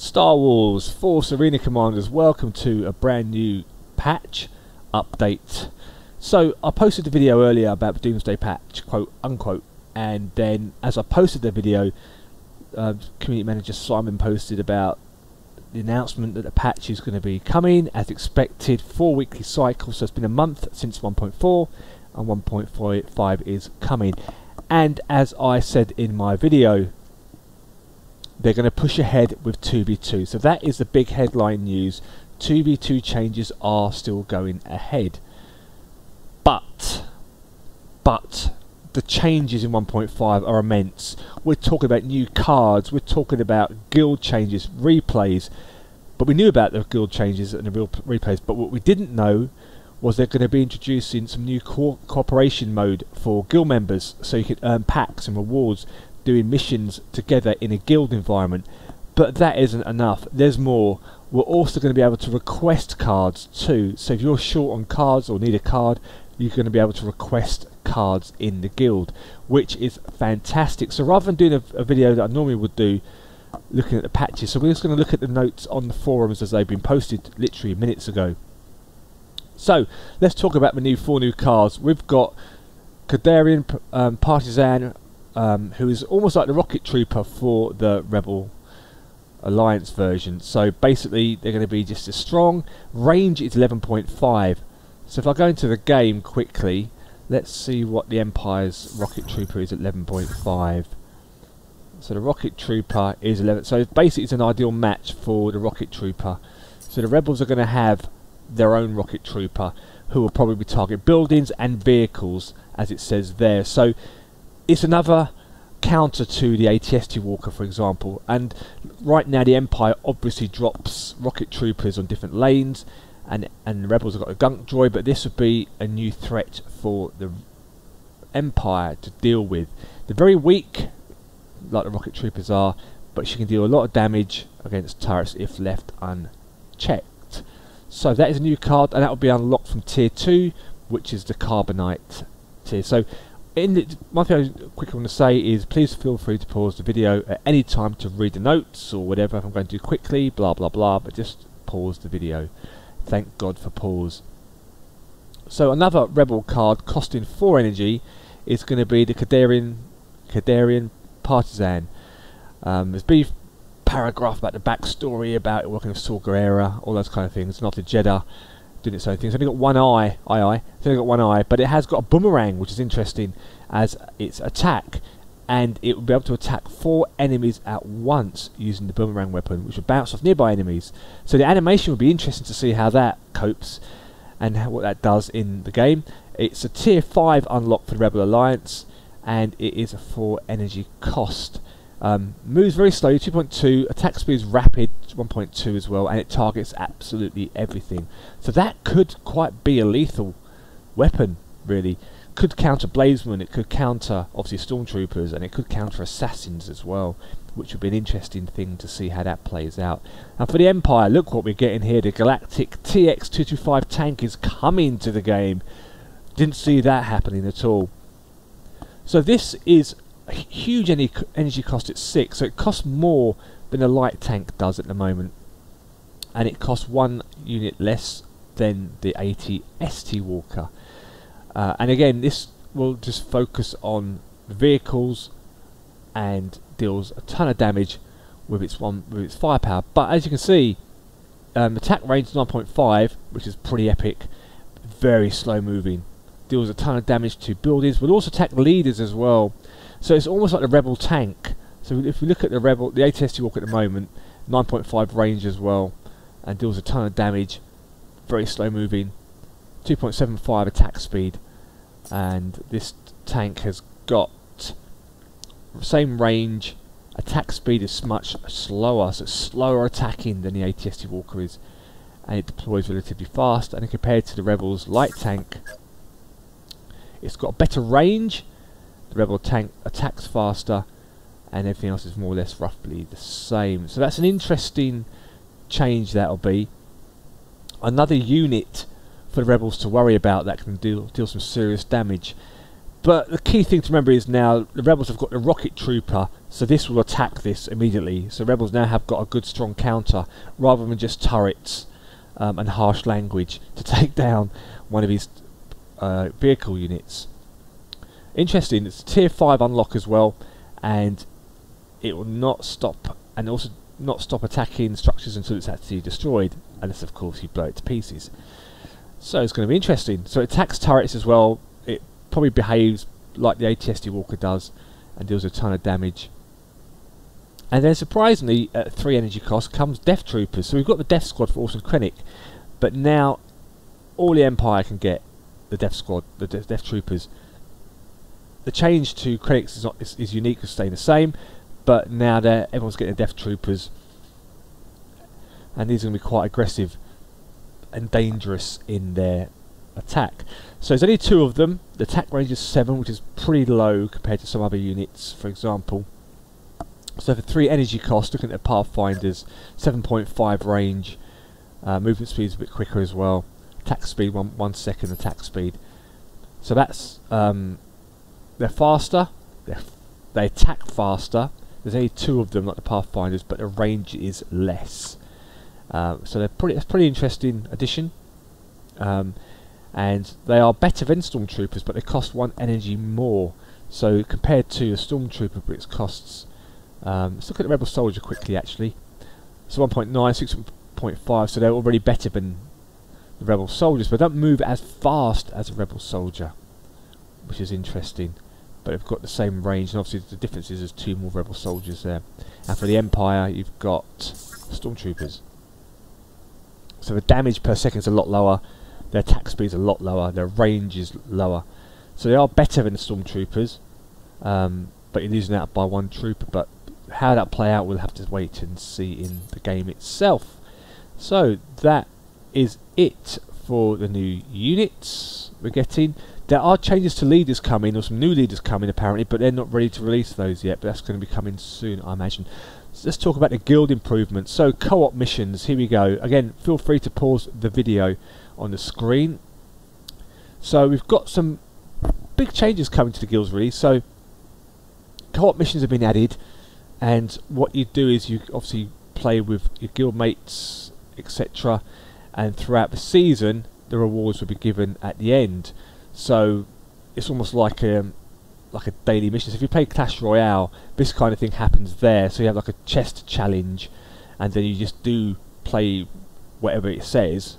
Star Wars Force Arena Commanders, welcome to a brand new patch update. So I posted a video earlier about the Doomsday patch, quote unquote, and then as I posted the video, community manager Simon posted about the announcement that the patch is going to be coming as expected, 4 weekly cycles. So it's been a month since 1.4 and 1.5 is coming, and as I said in my video, they're going to push ahead with 2v2. So that is the big headline news. 2v2 changes are still going ahead, but the changes in 1.5 are immense. We're talking about new cards, we're talking about guild changes, replays, but we knew about the guild changes and the real replays, but what we didn't know was they're going to be introducing some new cooperation mode for guild members, so you can earn packs and rewards doing missions together in a guild environment. But that isn't enough, there's more. We're also going to be able to request cards too, so if you're short on cards or need a card, you're going to be able to request cards in the guild, which is fantastic. So rather than doing a video that I normally would do looking at the patches, so we're just going to look at the notes on the forums as they've been posted literally minutes ago. So let's talk about the four new cards. We've got Kadarian Partisan, who is almost like the Rocket Trooper for the Rebel Alliance version. So basically they're going to be just as strong. Range is 11.5. So if I go into the game quickly, let's see what the Empire's Rocket Trooper is at 11.5. So the Rocket Trooper is 11. So basically it's an ideal match for the Rocket Trooper. So the Rebels are going to have their own Rocket Trooper, who will probably target buildings and vehicles, as it says there. So it's another counter to the ATST Walker, for example. And right now the Empire obviously drops Rocket Troopers on different lanes, and the Rebels have got a Gunk Droid, but this would be a new threat for the Empire to deal with. They're very weak, like the Rocket Troopers are, but she can deal a lot of damage against turrets if left unchecked. So that is a new card, and that will be unlocked from tier 2, which is the Carbonite tier. So one thing I quickly want to say is please feel free to pause the video at any time to read the notes or whatever. If I'm going to do quickly, blah blah blah, but just pause the video. Thank God for pause. So another Rebel card costing 4 energy is going to be the Kadarian Partisan. There's been paragraph about the backstory, about it working with Saw Gerrera, all those kind of things, and after Jeddah doing its own thing. It's only got one eye, it's only got one eye, but it has got a boomerang, which is interesting as its attack, and it will be able to attack 4 enemies at once using the boomerang weapon, which will bounce off nearby enemies. So the animation will be interesting to see how that copes and what that does in the game. It's a tier 5 unlock for the Rebel Alliance, and it is a 4 energy cost. Moves very slowly, 2.2, attack speed is rapid, 1.2 as well, and it targets absolutely everything. So that could quite be a lethal weapon, really. Could counter Bladesmen, it could counter obviously Stormtroopers, and it could counter Assassins as well, which would be an interesting thing to see how that plays out. And for the Empire, look what we're getting here. The Galactic TX-225 tank is coming to the game. Didn't see that happening at all. So this is a huge energy cost at 6, so it costs more than a light tank does at the moment, and it costs 1 unit less than the AT-ST Walker. And again, this will just focus on vehicles and deals a ton of damage with its firepower. But as you can see, attack range is 9.5, which is pretty epic. Very slow moving, deals a ton of damage to buildings, will also attack leaders as well. So it's almost like the Rebel tank. So if we look at the AT-ST Walker at the moment, 9.5 range as well, and deals a ton of damage. Very slow moving, 2.75 attack speed, and this tank has got the same range. Attack speed is much slower, so it's slower attacking than the AT-ST Walker is, and it deploys relatively fast. And compared to the Rebel's light tank, it's got a better range. The Rebel tank attacks faster, and everything else is more or less roughly the same. So that's an interesting change that'll be. Another unit for the Rebels to worry about that can deal some serious damage. But the key thing to remember is now the rebels have got the rocket trooper, so this will attack this immediately. So rebels now have got a good strong counter, rather than just turrets and harsh language to take down one of his vehicle units. Interesting, it's a tier 5 unlock as well, and it will not stop, and also not stop attacking structures until it's actually destroyed, unless of course you blow it to pieces. So it's going to be interesting. So it attacks turrets as well. It probably behaves like the AT-ST Walker does and deals a ton of damage. And then surprisingly, at 3 energy cost comes Death Troopers. So we've got the Death Squad for Orson Krennic, but now all the Empire can get the Death Squad, the Death Troopers. The change to Krennic is unique, it's staying the same, but now everyone's getting the Death Troopers, and these are going to be quite aggressive and dangerous in their attack. So there's only 2 of them. The attack range is 7, which is pretty low compared to some other units, for example. So for 3 energy cost, looking at the Pathfinders, 7.5 range, movement speed is a bit quicker as well. Attack speed, 1 second attack speed. So that's they're faster. They attack faster. There's only 2 of them, like the Pathfinders, but the range is less. So that's a pretty interesting addition. And they are better than Stormtroopers, but they cost 1 energy more. So compared to a Stormtrooper, it costs. Let's look at the Rebel Soldier quickly, actually. So 1.9, 6.5, so they're already better than the Rebel Soldiers, but don't move as fast as a Rebel Soldier, which is interesting. But they've got the same range, and obviously the difference is there's 2 more Rebel Soldiers there. And for the Empire, you've got Stormtroopers. So the damage per second is a lot lower, their attack speed is a lot lower, their range is lower. So they are better than the Stormtroopers, but you're losing out by 1 trooper. But how that play out, we'll have to wait and see in the game itself. So that is it for the new units we're getting. There are changes to leaders coming, or some new leaders coming apparently, but they're not ready to release those yet, but that's going to be coming soon, I imagine. So let's talk about the guild improvements. So co-op missions, here we go. Again, feel free to pause the video on the screen. So we've got some big changes coming to the guilds really. So co-op missions have been added, and what you do is you obviously play with your guild mates, etc., and throughout the season the rewards will be given at the end. So it's almost like a daily mission. So if you play Clash Royale, this kind of thing happens there. So you have like a chest challenge, and then you just do play whatever it says.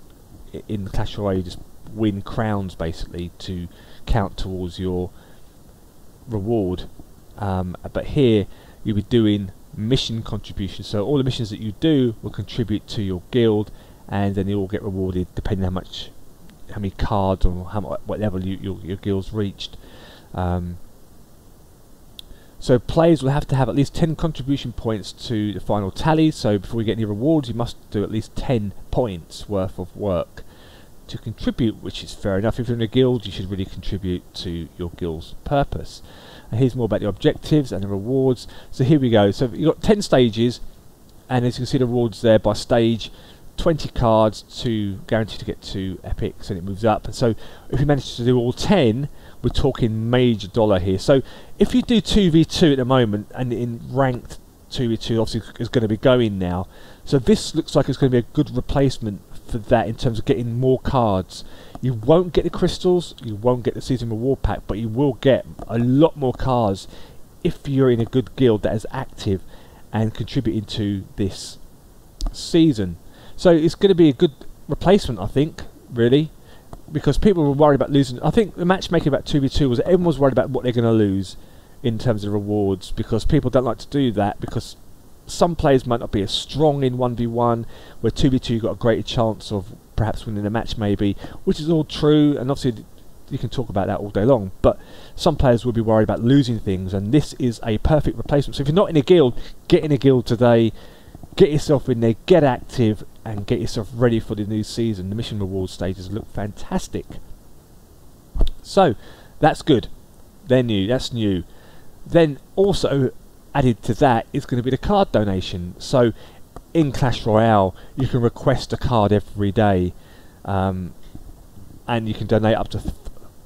In Clash Royale, you just win crowns basically to count towards your reward. But here you'll be doing mission contributions. So all the missions that you do will contribute to your guild, and then you all get rewarded depending on how many cards or what level your guild's reached. So players will have to have at least 10 contribution points to the final tally. So before you get any rewards, you must do at least 10 points worth of work to contribute, which is fair enough. If you're in a guild, you should really contribute to your guild's purpose. And here's more about the objectives and the rewards. So here we go. So you've got 10 stages, and as you can see the rewards there by stage. 20 cards to guarantee to get 2 epics, and it moves up. And so if you manage to do all 10, we're talking major dollar here. So if you do 2v2 at the moment, and in ranked 2v2 obviously is going to be going now, so this looks like it's going to be a good replacement for that in terms of getting more cards. You won't get the crystals, you won't get the season reward pack, but you will get a lot more cards if you're in a good guild that is active and contributing to this season. So it's going to be a good replacement, I think, really, because people were worried about losing. I think the matchmaking about 2v2 was everyone was worried about what they're going to lose in terms of rewards, because people don't like to do that, because some players might not be as strong in 1v1, where 2v2 you've got a greater chance of perhaps winning a match maybe, which is all true, and obviously you can talk about that all day long, but some players will be worried about losing things, and this is a perfect replacement. So if you're not in a guild, get in a guild today, get yourself in there, get active, and get yourself ready for the new season. The mission reward stages look fantastic. So that's good. They're new. That's new. Then also added to that is going to be the card donation. So in Clash Royale, you can request a card every day, and you can donate up to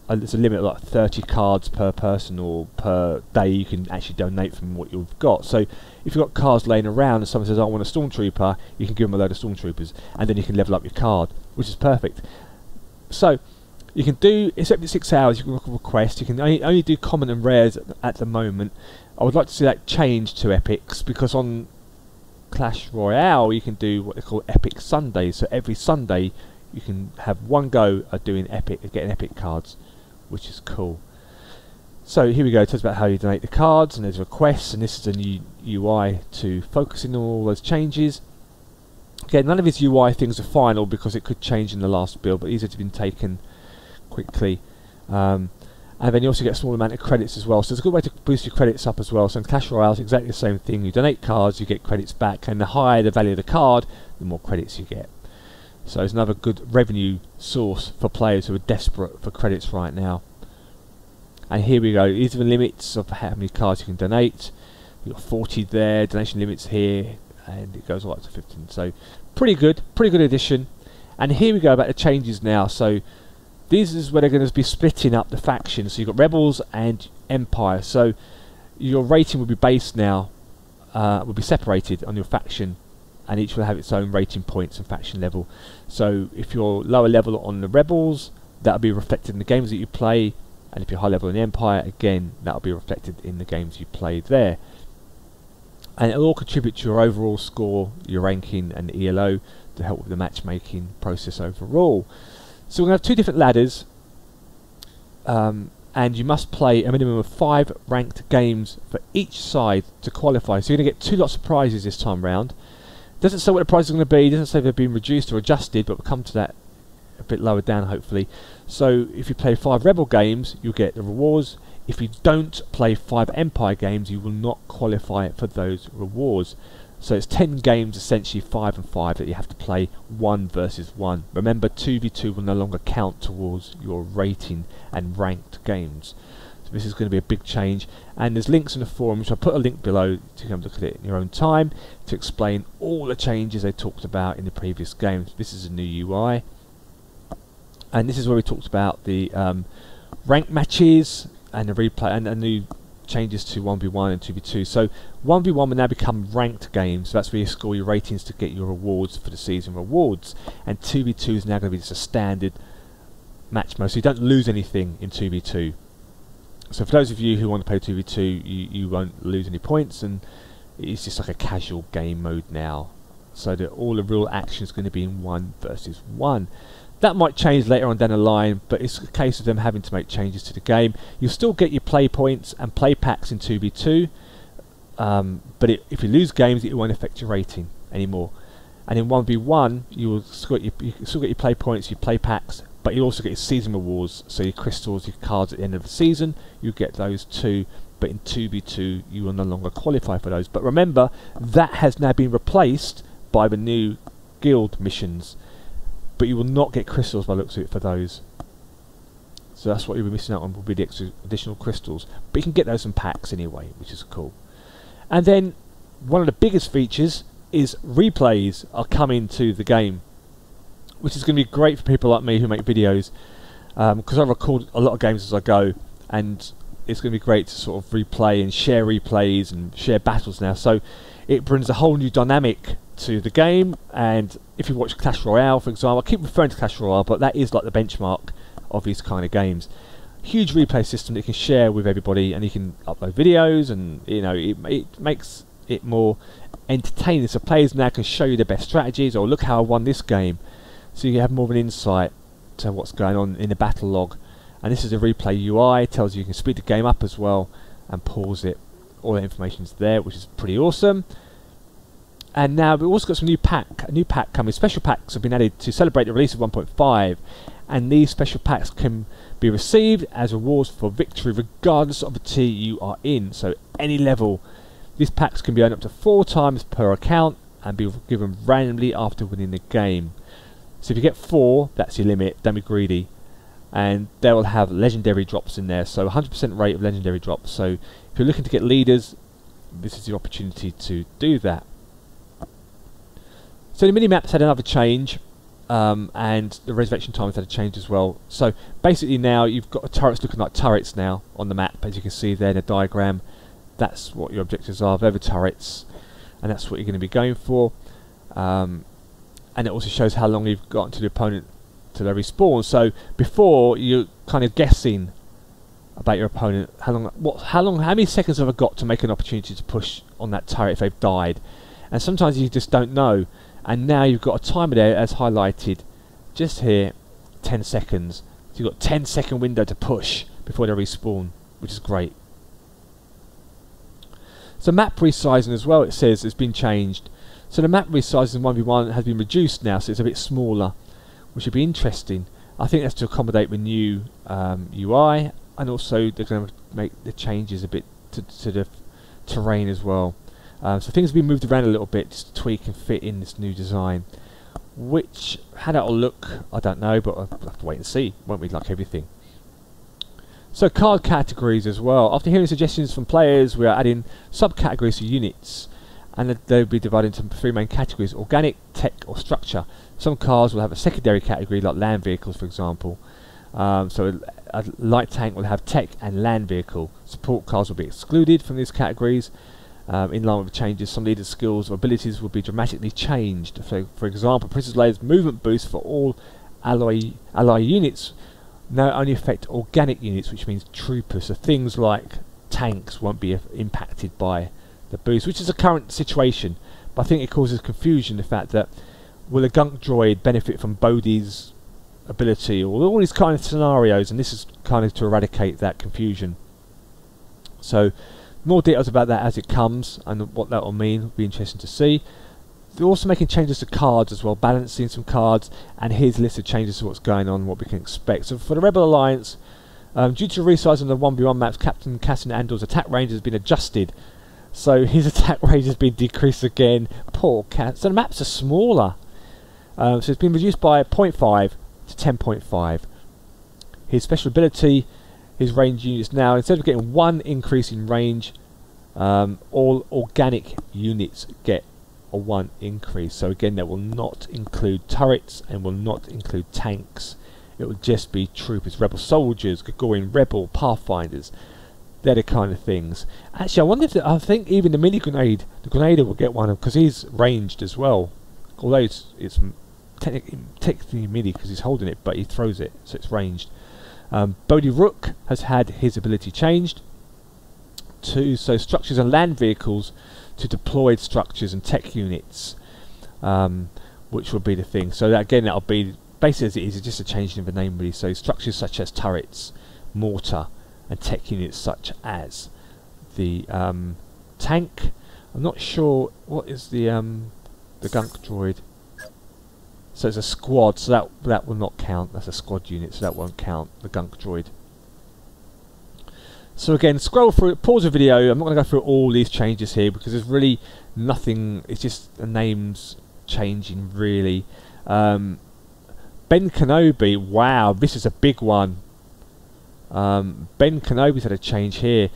there's a limit of like 30 cards per person or per day you can actually donate from what you've got. So if you've got cards laying around and someone says, I want a Stormtrooper, you can give them a load of Stormtroopers, and then you can level up your card, which is perfect. So you can do, it's every 6 hours, you can request, you can only do common and rares at the moment. I would like to see that change to epics, because on Clash Royale you can do what they call Epic Sundays. So every Sunday you can have one go at doing getting epic cards, which is cool. So here we go, it talks about how you donate the cards, and there's requests, and this is a new UI to focus in on all those changes. Again, none of his UI things are final because it could change in the last build, but these have been taken quickly. And then you also get a small amount of credits as well, so it's a good way to boost your credits up as well. So in Clash Royale it's exactly the same thing, you donate cards, you get credits back, and the higher the value of the card, the more credits you get. So it's another good revenue source for players who are desperate for credits right now. And here we go, these are the limits of how many cards you can donate. You've got 40 there, donation limits here, and it goes all up to 15. So pretty good addition. And here we go about the changes now. So this is where they're going to be splitting up the factions. So you've got Rebels and Empire. So your rating will be based now, will be separated on your faction, and each will have its own rating points and faction level. So if you're lower level on the Rebels, that'll be reflected in the games that you play, and if you're high level in the Empire, again that'll be reflected in the games you play there. And it'll all contribute to your overall score, your ranking and ELO, to help with the matchmaking process overall. So we're going to have 2 different ladders, and you must play a minimum of 5 ranked games for each side to qualify. So you're going to get 2 lots of prizes this time round. Doesn't say what the prize is going to be, doesn't say they've been reduced or adjusted, but we'll come to that a bit lower down hopefully. So if you play 5 Rebel games, you'll get the rewards. If you don't play 5 Empire games, you will not qualify for those rewards. So it's 10 games, essentially 5 and 5, that you have to play 1 versus 1. Remember, 2v2 will no longer count towards your rating and ranked games. So this is going to be a big change, and there's links in the forum, which I'll put a link below to come look at it in your own time to explain all the changes they talked about in the previous games. This is a new UI, and this is where we talked about the rank matches and the replay and the new changes to 1v1 and 2v2. So 1v1 will now become ranked games, so that's where you score your ratings to get your rewards for the season rewards, and 2v2 is now going to be just a standard match mode, so you don't lose anything in 2v2. So for those of you who want to play 2v2, you won't lose any points, and it's just like a casual game mode now, so that all the real action is going to be in 1 versus 1. That might change later on down the line, but it's a case of them having to make changes to the game. You'll still get your play points and play packs in 2v2, but if you lose games, it won't affect your rating anymore. And in 1v1, you will still get your play points, your play packs, but you'll also get your season rewards, so your crystals, your cards at the end of the season, you get those too. But in 2v2, you will no longer qualify for those. But remember, that has now been replaced by the new guild missions, but you will not get crystals by the looks of it for those. So that's what you'll be missing out on, will be the extra additional crystals. But you can get those in packs anyway, which is cool. And then one of the biggest features is replays are coming to the game, which is going to be great for people like me who make videos, because I record a lot of games as I go, and it's going to be great to sort of replay and share replays and share battles now. So it brings a whole new dynamic to the game. And if you watch Clash Royale, for example, I keep referring to Clash Royale, but that is like the benchmark of these kind of games. Huge replay system that you can share with everybody, and you can upload videos, and you know, it makes it more entertaining. So players now can show you the best strategies, or look how I won this game, so you have more of an insight to what's going on in the battle log. And this is a replay UI, it tells you can speed the game up as well and pause it. All the information's there, which is pretty awesome. And now we've also got a new pack coming. Special packs have been added to celebrate the release of 1.5, and these special packs can be received as rewards for victory regardless of the tier you are in. So any level, these packs can be earned up to 4 times per account and be given randomly after winning the game. So if you get 4, that's your limit, don't be greedy. And they will have legendary drops in there, so 100% rate of legendary drops. So if you're looking to get leaders, this is your opportunity to do that. So the mini-maps had another change. and the resurrection times had to change as well. So basically now you've got turrets looking like turrets now on the map, as you can see there in the diagram. That's what your objectives are, they're the turrets, and that's what you're going to be going for. And it also shows how long you've got until the opponent till they respawn. So before, you're kind of guessing about your opponent, how many seconds have I got to make an opportunity to push on that turret if they've died, and sometimes you just don't know. And now you've got a timer there as highlighted just here, 10 seconds. So you've got a 10-second window to push before they respawn, which is great. So map resizing as well, it says, has been changed. So the map resizing in 1v1 has been reduced now, so it's a bit smaller, which would be interesting. I think that's to accommodate the new UI, and also they're going to make the changes a bit to the terrain as well. So things have been moved around a little bit just to tweak and fit in this new design. Which, how that'll look, I don't know, but I'll have to wait and see, won't we, like everything. So card categories as well. After hearing suggestions from players, we are adding subcategories to units, and they'll be divided into 3 main categories: organic, tech or structure. Some cars will have a secondary category like land vehicles, for example. So a light tank will have tech and land vehicle. Support cars will be excluded from these categories. In line with the changes, some leaders' skills or abilities will be dramatically changed. So, for example, Princess Leia's movement boost for all ally units now only affect organic units, which means troopers. So things like tanks won't be impacted by the boost, which is the current situation. But I think it causes confusion, the fact that will a gunk droid benefit from Bodhi's ability, or all these kind of scenarios, and this is kind of to eradicate that confusion. So more details about that as it comes, and what that will mean will be interesting to see. They're also making changes to cards as well, balancing some cards, and here's a list of changes to what's going on, what we can expect. So for the Rebel Alliance, due to resizing of the 1v1 maps, Captain Cassian Andor's attack range has been adjusted. So his attack range has been decreased again. Poor cat. So the maps are smaller. So it's been reduced by 0.5 to 10.5. His special ability, his range units now, instead of getting 1 increase in range, all organic units get a 1 increase. So again, that will not include turrets and will not include tanks. It will just be troopers, rebel soldiers, Gregorian rebel, pathfinders. They're the kind of things. Actually, I wonder if I think even the mini grenade, the grenader will get one, because he's ranged as well. Although it's technically mini because he's holding it, but he throws it, so it's ranged. Bodhi Rook has had his ability changed to structures and land vehicles to deployed structures and tech units, which will be the thing. So that, again, that'll be basically as it is, it's just a change in the name really. So structures such as turrets, mortar, and tech units such as the tank. I'm not sure what is the gunk droid. So it's a squad, so that will not count. That's a squad unit, so that won't count, the gunk droid. So again, scroll through it, pause the video. I'm not going to go through all these changes here because there's really nothing. It's just the names changing really. Ben Kenobi, wow, this is a big one. Ben Kenobi's had a change here.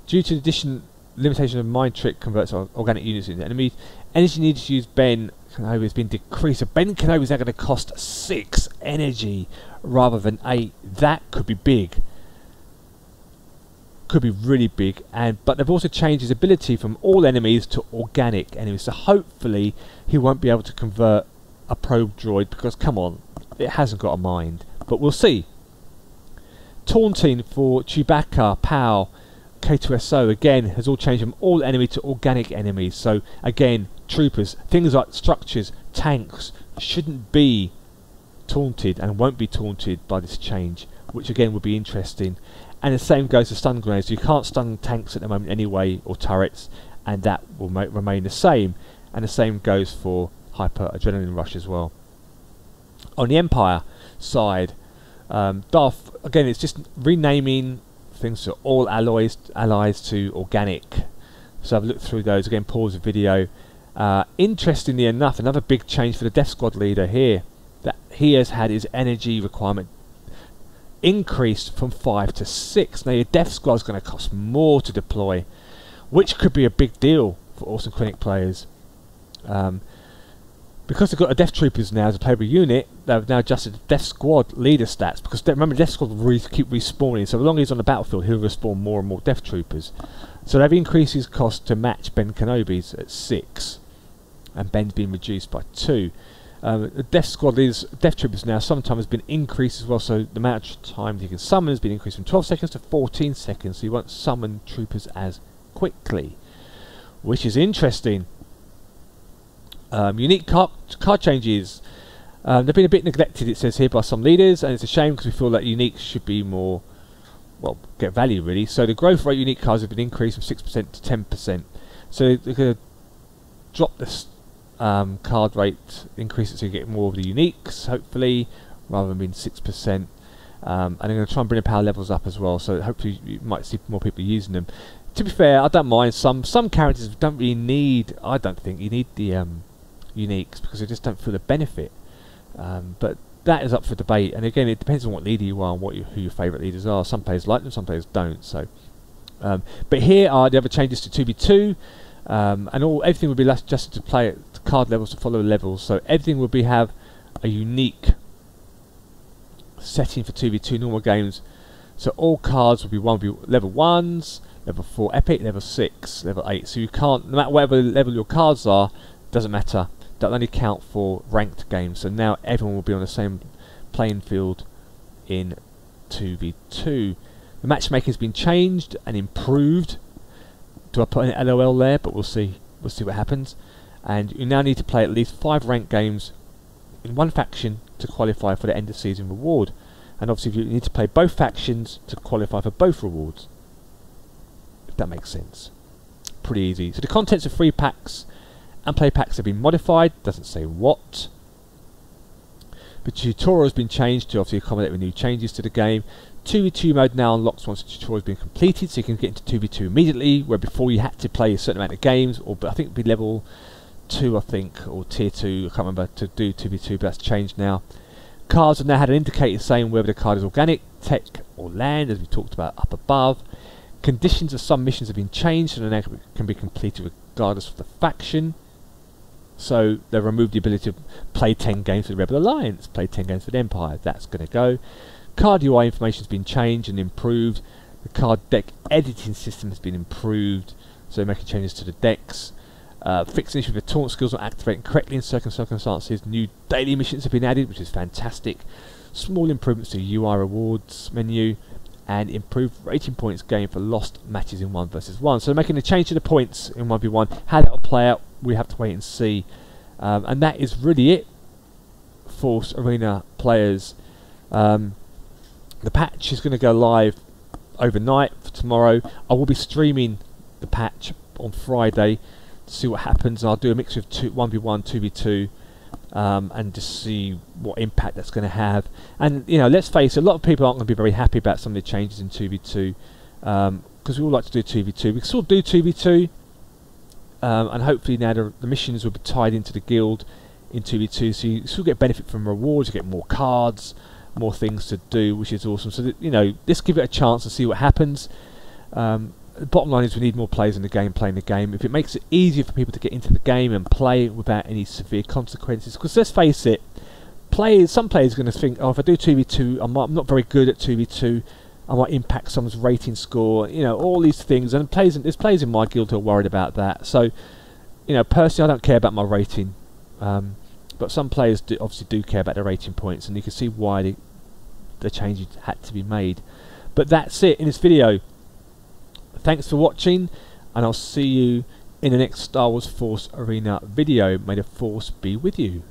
Due to the limitation of Mind Trick converts organic units into enemies, energy needed to use Ben Kenobi has been decreased. So Ben Kenobi is now going to cost 6 energy rather than 8. That could be big. Could be really big. But they've also changed his ability from all enemies to organic enemies. So hopefully he won't be able to convert a probe droid, because come on, it hasn't got a mind. But we'll see. Taunting for Chewbacca, POW, K2SO again has all changed from all enemy to organic enemies. So again, troopers, things like structures, tanks shouldn't be taunted and won't be taunted by this change, which again would be interesting. And the same goes for stun grenades. You can't stun tanks at the moment anyway, or turrets, and that will remain the same. And the same goes for Hyper Adrenaline Rush as well. On the Empire side, Darth, again, it's just renaming things to all allies to organic. So I've looked through those. Again, pause the video. Interestingly enough, another big change for the Death Squad leader here, that he has had his energy requirement increased from 5 to 6. Now your Death Squad is going to cost more to deploy, which could be a big deal for Awesome Quinnic players. Because they've got a Death Troopers now as a playable unit, they've now adjusted the Death Squad leader stats, because remember Death Squad will keep respawning, so as long as he's on the battlefield he'll respawn more and more Death Troopers. So they've increased his cost to match Ben Kenobi's at 6, and Ben's been reduced by 2. The Death Squad leaders, Death Troopers now sometimes has been increased as well, so the amount of time you can summon has been increased from 12 seconds to 14 seconds, so you won't summon troopers as quickly, which is interesting. Unique card changes. They've been a bit neglected, it says here, by some leaders, and it's a shame because we feel that unique should be more, well, get value really. So the growth rate unique cards have been increased from 6% to 10%. So they're going to drop this card rate, increase it so you get more of the uniques, hopefully, rather than being 6%. And they're going to try and bring the power levels up as well, so hopefully you might see more people using them. To be fair, I don't mind some characters don't really need, I don't think you need the uniques, because they just don't feel the benefit. But that is up for debate, and again it depends on what leader you are and who your favourite leaders are. Some players like them, some players don't. So, but here are the other changes to 2v2, and everything will be adjusted to play at card levels to follow levels. So everything will have a unique setting for 2v2 normal games. So all cards will be level 1s, level 4 epic, level 6, level 8. So you can't, no matter whatever level your cards are, doesn't matter. That'll only count for ranked games. So now everyone will be on the same playing field in 2v2. The matchmaking has been changed and improved. Do I put an LOL there? But we'll see. We'll see what happens. And you now need to play at least 5 ranked games in one faction to qualify for the end of season reward. And obviously you need to play both factions to qualify for both rewards. If that makes sense. Pretty easy. So the contents of 3 packs and play packs have been modified, doesn't say what. The tutorial has been changed to obviously accommodate with new changes to the game. 2v2 mode now unlocks once the tutorial has been completed, so you can get into 2v2 immediately, where before you had to play a certain amount of games, or I think it would be level 2 I think, or tier 2, I can't remember, to do 2v2, but that's changed now. Cards have now had an indicator saying whether the card is organic, tech or land, as we talked about up above. Conditions of some missions have been changed, so they now can be completed regardless of the faction. So they've removed the ability to play 10 games for the Rebel Alliance, play 10 games for the Empire. That's going to go. Card UI information has been changed and improved. The card deck editing system has been improved, so they're making changes to the decks. Fixed an issue with the taunt skills not activating correctly in certain circumstances. New daily missions have been added, which is fantastic. Small improvements to the UI rewards menu, and improved rating points gained for lost matches in 1 versus 1. So they're making a change to the points in 1v1. How that will play out, we have to wait and see. And that is really it, Force Arena players. The patch is going to go live overnight for tomorrow. I will be streaming the patch on Friday to see what happens. I'll do a mix of 1v1, 2v2, and just see what impact that's going to have. And you know, let's face it, a lot of people aren't going to be very happy about some of the changes in 2v2, because we all like to do 2v2. We can still do 2v2, and hopefully now the missions will be tied into the guild in 2v2, so you still get benefit from rewards, you get more cards, more things to do, which is awesome. So that, you know, let's give it a chance to see what happens. The bottom line is we need more players in the game playing the game. If it makes it easier for people to get into the game and play without any severe consequences, because let's face it, some players are going to think, oh, if I do 2v2, I'm not very good at 2v2, I might impact someone's rating score, you know, all these things. And there's players in my guild who are worried about that. So, you know, personally I don't care about my rating, but some players obviously do care about their rating points, and you can see why the changes had to be made. But that's it in this video. Thanks for watching, and I'll see you in the next Star Wars Force Arena video. May the Force be with you.